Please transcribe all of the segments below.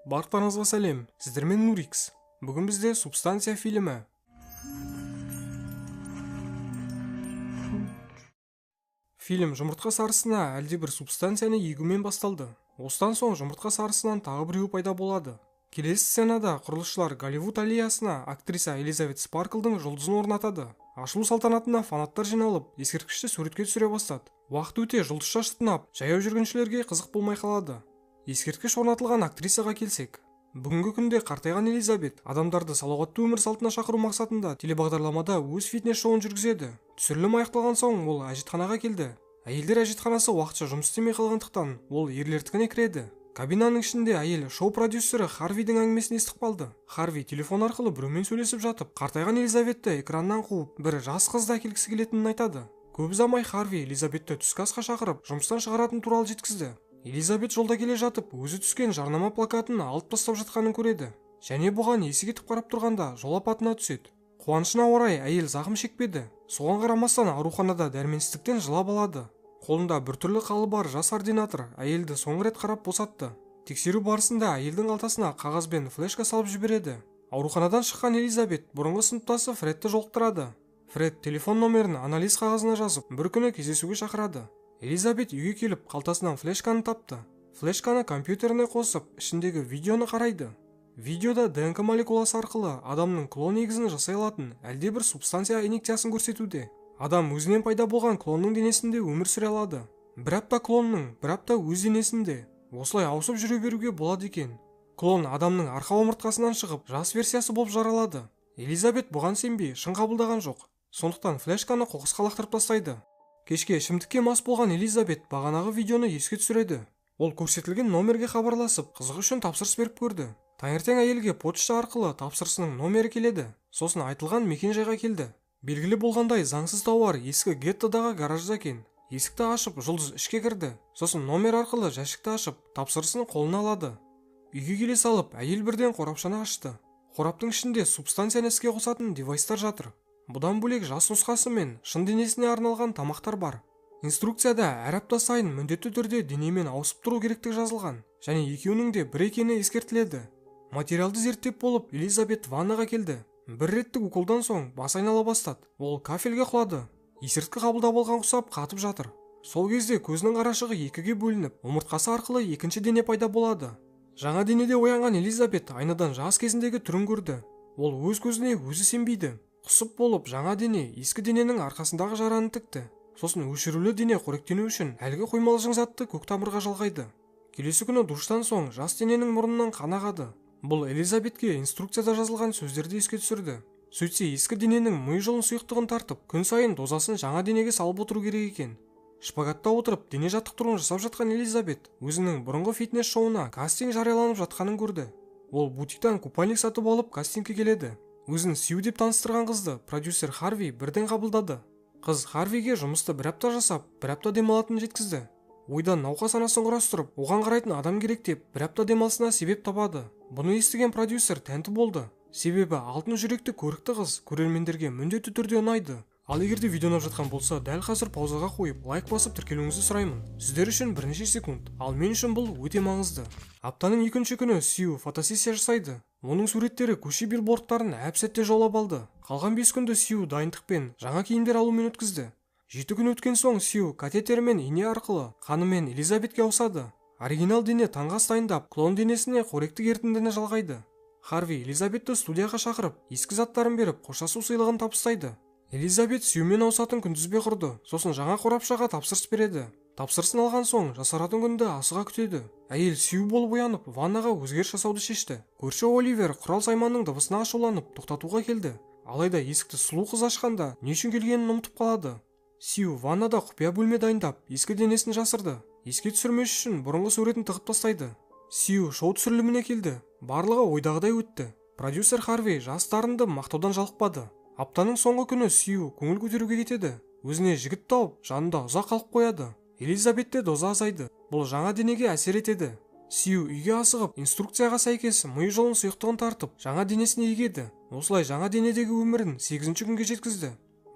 Барлықтарыңызға сәлем, сіздермен Нурикс. Бүгін бізде Субстанция фильмі. Фильм жұмыртқа сарысына әлде бір субстанцияны егумен басталды. Осыдан соң жұмыртқа сарысынан тағы біреуі пайда болады. Келесі сценада құрылысшылар Голливуд аллеясына актриса Элизабет Спарклдың жұлдызын орнатады. Ашылу салтанатына фанаттар жиналып, ескерткішті суретке түсіре бастады. Уақыт өте жұлдызша шытынап, жаяу жүргіншілерге қызық болмай қалады. Ескерткіш орнатылған актрисаға келсек, бүгінгі күнде қартайған Элизабет адамдарды салауатты өмір салтына шақыру мақсатында телебағдарламада өз фитнес шоуын жүргізеді. Түсірілім аяқталған соң ол әжетханаға келді. Әйелдер әжетханасы уақытша жұмыс істемей қалғандықтан ол ерлердікіне кіреді. Кабинаның ішінде әйел шоу продюсері Харвидің әңгімесін естіп қалды. Харви телефон арқылы біреумен сөйлесіп жатып, қартайған Элизабетті экраннан қуып, бір жас қызды әкелгісі келетінін айтады. Көп ұзамай Харви Элизабетті түскі асқа шақырып, жұмыстан шығаратын туралы жеткізді. Элизабет жолда келе жатып, өзі түскен жарнама плакатын алып тастап жатқанын көреді. Және бұған есі кетіп қарап тұрғанда жол апатына түседі. Қуанышына орай әйел зақым шекпеді. Соған қарамастан ауруханада дәрменсіздіктен жылап алады. Қолында біртүрлі қалы бар жас ординатор әйелді соңғы рет қарап босатты. Тексеру барысында әйелдің қалтасына қағаз бен флешка салып жібереді. Ауруханадан шыққан Элизабет бұрынғы сыныптасы Фредті жолықтырады. Фред телефон номерін анализ қағазына жазып, бір күні кездесуге шақырады. Элизабет үйге келіп, қалтасынан флешканы тапты. Флешканы компьютеріне қосып, ішіндегі видеоны қарайды. Видеода ДНК молекуласы арқылы адамның клон негізін жасай алатын әлде бір субстанция инъекциясын көрсетуде. Адам өзінен пайда болған клонның денесінде өмір сүре алады. Бір апта клонның, бір апта өз денесінде. Осылай ауысып жүре беруге болады екен. Клон адамның арқа омыртқасынан шығып, жас версиясы болып жаралады. Элизабет бұған сенбей, шын қабылдаған жоқ. Сондықтан флешканы қоқысқа лақтырып тастайды. Кешке ішімдікке мас болған Элизабет бағанағы видеоны еске түсіреді. Ол көрсетілген номерге хабарласып, қызығы үшін тапсырыс беріп көрді. Таңертең әйелге почта арқылы тапсырысының номері келеді. Сосын айтылған мекен-жайға келді. Белгілі болғандай заңсыз тауар ескі геттодағы гаражда екен. Есікті ашып, жұлдыз ішке кірді. Сосын номер арқылы жәшікті ашып, тапсырысын қолына алады. Үйге келе салып, әйел бірден қорапшаны ашты. Қораптың ішінде субстанцияны іске қосатын девайстар жатыр. Бұдан бөлек жас нұсқасы мен шын денесіне арналған тамақтар бар. Инструкцияда әр апта сайын міндетті түрде денемен ауысып тұру керектігі жазылған, және екеуінің де бір екені ескертіледі. Материалды зерттеп болып, Элизабет ваннаға келді. Бір реттік уколдан соң бас айнала бастады. Ол кафельге құлады. Есірткі қабылдап алған құсап қатып жатыр. Сол кезде көзінің қарашығы екіге бөлініп, омыртқасы арқылы екінші дене пайда болады. Жаңа денеде оянған Элизабет айнадан жас кезіндегі түрін көрді. Ол өз көзіне өзі сенбейді. Құсып болып, жаңа дене ескі дененің арқасындағы жараны тікті. Сосын өшірулі дене қоректену үшін әлгі қоймалжың затты көк тамырға жалғайды. Келесі күні душтан соң жас дененің мұрнынан қан ағады. Бұл Элизабетке инструкцияда жазылған сөздерді еске түсірді. Сөйтсе ескі дененің ми жолын сұйықтығын тартып, күн сайын дозасын жаңа денеге салып отыру керек екен. Шпагатта отырып дене жаттықтыруын жасап жатқан Элизабет өзінің бұрынғы фитнес шоуына кастинг жарияланып жатқанын көрді. Ол бутиктан купальник сатып алып кастингке келеді. Өзін Сью деп таныстырған қызды продюсер Харви бірден қабылдады. Қыз Харвиге жұмысты бір апта жасап, бір апта демалатынын жеткізді. Ойдан науқас анасын құрастырып, оған қарайтын адам керек деп, бір апта демалысына себеп табады. Бұны естіген продюсер тәнті болды. Себебі алтын жүректі көрікті қыз көрермендерге міндетті түрде ұнайды. Ал егерде видео ұнап жатқан болса, дәл қазір паузаға қойып, лайк басып тіркелуіңізді сұраймын. Сіздер үшін бірнеше секунд, ал мен үшін бұл өте маңызды. Аптаның екінші күні Сью фотосессия жасайды. Оның суреттері көше билбордтарын әп-сәтте жаулап алды. Қалған 5 күнді Сью дайындықпен жаңа киімдер алумен өткізді. 7 күн өткен соң Сью катетермен ине арқылы қанымен Элизабетке ауысады. Оригинал дене таңғас дайындап, клон денесіне қоректік ерітіндіні жалғайды. Харви Элизабетті студияға шақырып, ескі заттарын беріп, қоштасу сыйлығын табыстайды. Элизабет Сьюмен ауысатын күнтізбе құрды, сосын жаңа қорапшаға тапсырыс береді. Тапсырысын алған соң жасаратын күнді асыға күтеді. Әйел Сью болып оянып, ваннаға өзгеріс жасауды шешті. Көрші Оливер құрал сайманның дыбысына ашуланып, тоқтатуға келді. Алайда есікті сұлу қыз ашқанда не үшін келгенін ұмытып қалады. Сью ваннада құпия бөлме дайындап, ескі денесін жасырды. Еске түсірмес үшін бұрынғы суретін тығып тастайды. Сью шоу түсіріліміне келді. Барлығы ойдағыдай өтті. Продюсер Харви жастарынды мақтаудан жалықпады. Аптаның соңғы күні Сью көңіл көтеруге кетеді. Өзіне жігіт тауып, жанында ұзақ қалып қояды. Элизабетте доза азайды. Бұл жаңа денеге әсер етеді. Сью үйге асығып, инструкцияға сәйкес ми жолын сұйықтығын тартып, жаңа денесіне егеді. Осылай жаңа денедегі өмірін 8-ші күнге жеткізді.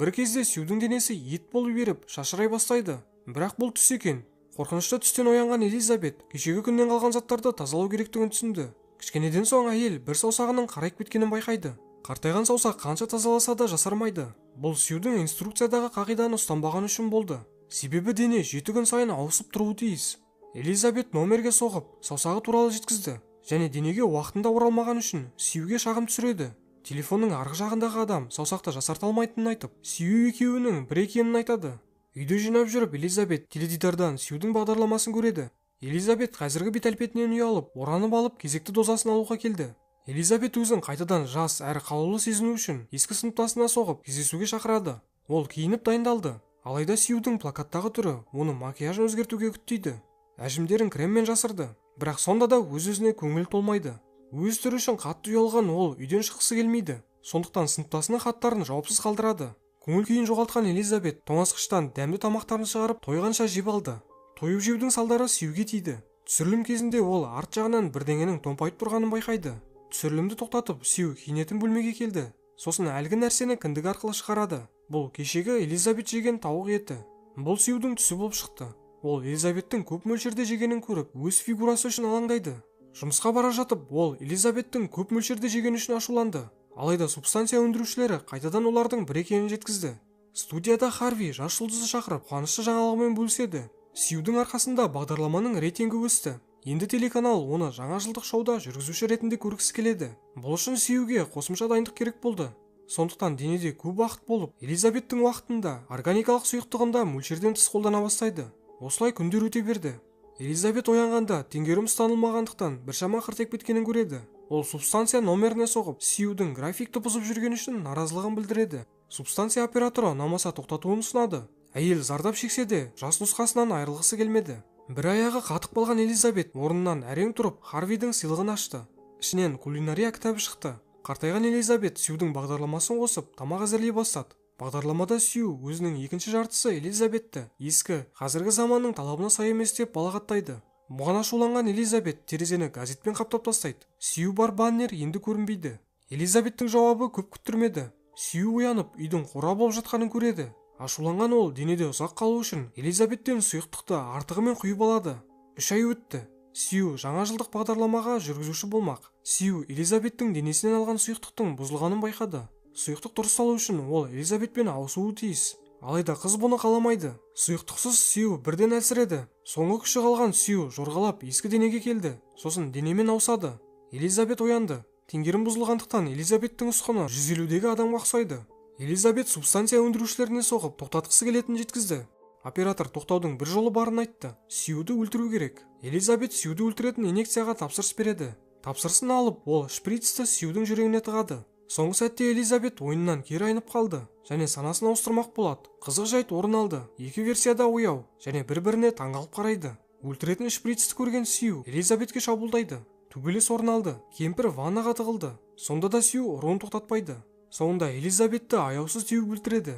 Бір кезде Сьюдің денесі ет болып беріп, шашырай бастайды. Бірақ бұл түс екен. Қорқынышты түстен оянған Элизабет кешегі күннен қалған заттарды тазалау керектігін түсінді. Кішкенеден соң әйел бір саусағының қарайып кеткенін байқайды. Қартайған саусақ қанша тазаласа да жасармайды. Бұл Сьюдің инструкциядағы қағиданы ұстанбаған үшін болды. Себебі дене 7 күн сайын ауысып тұруы тиіс. Элизабет номерге соғып, саусағы туралы жеткізді, және денеге уақытында оралмаған үшін Сьюге шағым түсіреді. Телефонның арғы жағындағы адам саусақты жасарта алмайтынын айтып, Сью екеуінің бір екенін айтады. Үйде жинап жүріп, Элизабет теледидардан Сьюдің бағдарламасын көреді. Элизабет қазіргі бет-әлпетінен ұялып, оранып алып, кезекті дозасын алуға келді. Элизабет өзін қайтадан жас әрі қалаулы сезіну үшін ескі сыныптасына соғып, кездесуге шақырады. Ол киініп дайындалды. Алайда Сьюдің плакаттағы түрі оны макияжын өзгертуге үгіттейді. Әжімдерін креммен жасырды, бірақ сонда да өз-өзіне көңіл толмайды. Өз түрі үшін қатты ұялған ол үйден шыққысы келмейді. Сондықтан сыныптасының хаттарын жауапсыз қалдырады. Көңіл күйін жоғалтқан Элизабет тоңазытқыштан дәмді тамақтарын шығарып, тойғанша жеп алды. Тойып жеудің салдары Сьюге тиді. Түсірілім кезінде ол арт жағынан бірдеңенің томпайып тұрғанын байқайды. Түсірілімді тоқтатып, Сью киінетін бөлмеге келді. Сосын әлгі нәрсені кіндік арқылы шығарады. Бұл кешегі Элизабет жеген тауық еті. Бұл Сьюдің түсі болып шықты. Ол Элизабеттің көп мөлшерде жегенін көріп, өз фигурасы үшін алаңдайды. Жұмысқа бара жатып, ол Элизабеттің көп мөлшерде жегені үшін ашуланды. Алайда субстанция өндірушілері қайтадан олардың бір екенін жеткізді. Студияда Харви жас жұлдызды шақырып, қуанышты жаңалығымен бөліседі. Сьюдің арқасында бағдарламаның рейтингі өсті. Енді телеканал оны жаңа жылдық шоуда жүргізуші ретінде көргісі келеді. Бұл үшін Сьюге қосымша дайындық керек болды. Сондықтан денеде көп уақыт болып, Элизабеттің уақытында органикалық сұйықтығында мөлшерден тыс қолдана бастайды. Осылай күндер өте берді. Элизабет оянғанда теңгерім ұстанылмағандықтан біршама қыртек беткенін көреді. Ол субстанция номеріне соғып, Сьюдің графикті бұзып жүрген үшін наразылығын білдіреді. Субстанция операторы ұнамаса тоқтатуын ұсынады. Әйел зардап шексе де, жас нұсқасынан айырылғысы келмеді. Бір аяғы қатып қалған Элизабет орнынан әрең тұрып, Харвидің сыйлығын ашты. Ішінен кулинария кітабы шықты. Қартайған Элизабет Сьюдің бағдарламасын қосып, тамақ әзірлей бастады. Бағдарламада Сью өзінің екінші жартысы Элизабетті ескі, қазіргі заманның талабына сай емес деп балағаттайды. Бұған ашуланған Элизабет терезені газетпен қаптап тастайды. Сью бар баннер енді көрінбейді. Элизабеттің жауабы көп күттірмеді. Сью оянып, үйдің қора болып жатқанын көреді. Ашуланған ол денеде ұзақ қалу үшін Элизабеттен сұйықтықты артығымен құйып алады. 3 ай өтті. Сью жаңа жылдық бағдарламаға жүргізуші болмақ. Сью Элизабеттің денесінен алған сұйықтықтың бұзылғанын байқады. Сұйықтық дұрысталу үшін ол Элизабетпен ауысуы тиіс. Алайда қыз бұны қаламайды. Сұйықтықсыз Сью бірден әлсіреді. Соңғы күші қалған Сью жорғалап ескі денеге келді. Сосын денемен ауысады. Элизабет оянды. Теңгерім бұзылғандықтан Элизабеттің ұсқыны 150-дегі адамға ұқсайды. Элизабет субстанция өндірушілеріне соғып тоқтатқысы келетінін жеткізді. Оператор тоқтаудың бір жолы барын айтты. Сьюді өлтіру керек. Элизабет Сьюді өлтіретін инъекцияға тапсырыс береді. Тапсырысын алып, ол шприцті Сьюдің жүрегіне тығады. Соңғы сәтте Элизабет ойыннан кері айнып қалды және санасын ауыстырмақ болады. Қызық жайт орын алды. Екі версияда ояу және бір-біріне таңғалып қарайды. Өлтіретін шприцті көрген Сью Элизабетке шабуылдайды. Төбелес орын алды. Кемпір ваннаға тығылды. Сонда да Сью ұруын тоқтатпайды. Соңында Элизабетті аяусыз теуіп өлтіреді.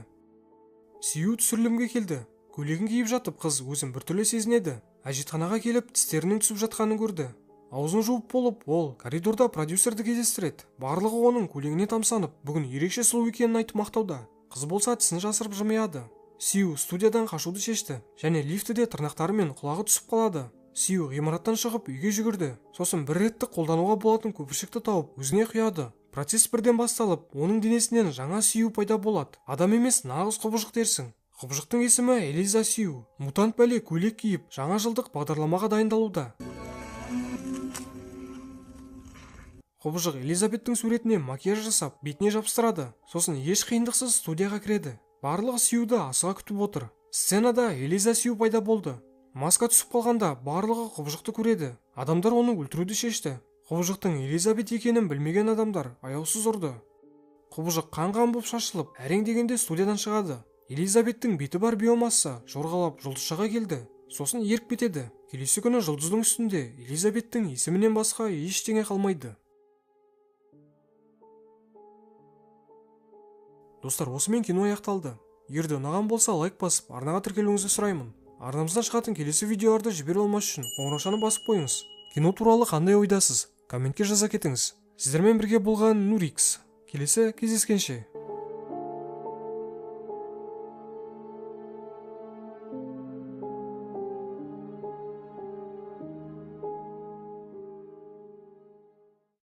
Сью түсірілімге келді. Көйлегін киіп жатып, қыз өзін біртүрлі сезінеді. Әжетханаға келіп, тістерінің түсіп жатқанын көрді. Аузын жуып болып, ол коридорда продюсерді кездестіреді. Барлығы оның көйлегіне тамсанып, бүгін ерекше сұлу екенін айтып мақтауда. Қыз болса тісін жасырып жымияды. Сью студиядан қашуды шешті және лифтіде тырнақтарымен құлағы түсіп қалады. Сью ғимараттан шығып үйге жүгірді. Сосын бір реттік қолдануға болатын көпіршікті тауып, өзіне құяды. Процесс бірден басталып, оның денесінен жаңа Сью пайда болады. Адам емес, нағыз құбыжық дерсің. Құбыжықтың есімі Элиза Сью. Мутант бәле көйлек киіп, жаңа жылдық бағдарламаға дайындалуда. Құбыжық Элизабеттің суретіне макияж жасап, бетіне жабыстырады. Сосын еш қиындықсыз студияға кіреді. Барлығы Сьюді асыға күтіп отыр. Сценада Элиза Сью пайда болды. Маска түсіп қалғанда барлығы құбыжықты көреді. Адамдар оны өлтіруді шешті. Құбыжықтың Элизабет екенін білмеген адамдар аяусыз ұрды. Құбыжық қан-қан болып шашылып, әрең дегенде студиядан шығады. Элизабеттің беті бар биомасса жорғалап жұлдызшаға келді. Сосын еріп кетеді. Келесі күні жұлдыздың үстінде Элизабеттің есімінен басқа ештеңе қалмайды. Достар, осымен кино аяқталды. Егер де ұнаған болса, лайк басып, арнаға тіркелуіңізді сұраймын. Арнамыздан шығатын келесі видеоларды жібере алмас үшін қоңыраушаны басып қойыңыз. Кино туралы қандай ойдасыз? Комментке жаза кетіңіз. Сіздермен бірге болған Нурикс. Келесі кездескенше.